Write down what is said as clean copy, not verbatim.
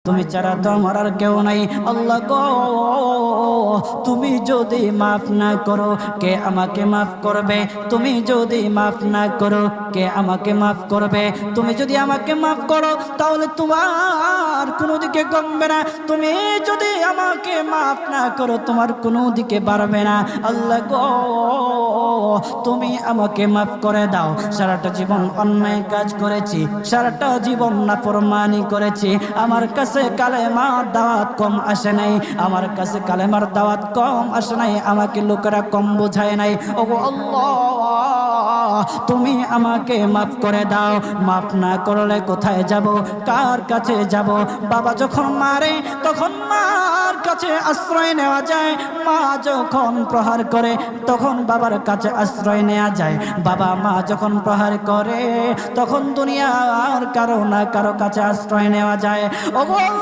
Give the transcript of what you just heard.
তুমি ছাড়া তো আমার আর কেউ নাই। আল্লাহ গো, তুমি যদি মাফ না করো কে আমাকে মাফ করবে? তুমি যদি মাফ না করো কে আমাকে মাফ করবে? তুমি যদি আমাকে মাফ করো তাহলে তোমার কোনো দিকে কমবে না, তুমি যদি আমাকে মাফ না করো তোমার কোনো দিকে বাড়বে না। আল্লাহ গো, তুমি আমাকে মাফ করে দাও। সারাটা জীবন অন্যায় কাজ করেছি, সারাটা জীবন নাফরমানি করেছি, আমার কাছে কালেমার দাওয়াত কম আসে নাই, আমার কাছে কালেমার দাওয়াত কম আসে নাই, আমাকে লোকেরা কম বোঝায় নাই। ওগো আল্লাহ, তুমি আমাকে মাফ করে দাও। মাফ না করলে কোথায় যাব, কার কাছে যাব? বাবা যখন মারে তখন মার কাছে আশ্রয় নেওয়া যায়, মা যখন প্রহার করে তখন বাবার কাছে আশ্রয় নেওয়া যায়, বাবা মা যখন প্রহার করে তখন দুনিয়ার কারো না কারো কাছে আশ্রয় নেওয়া যায়। ওগো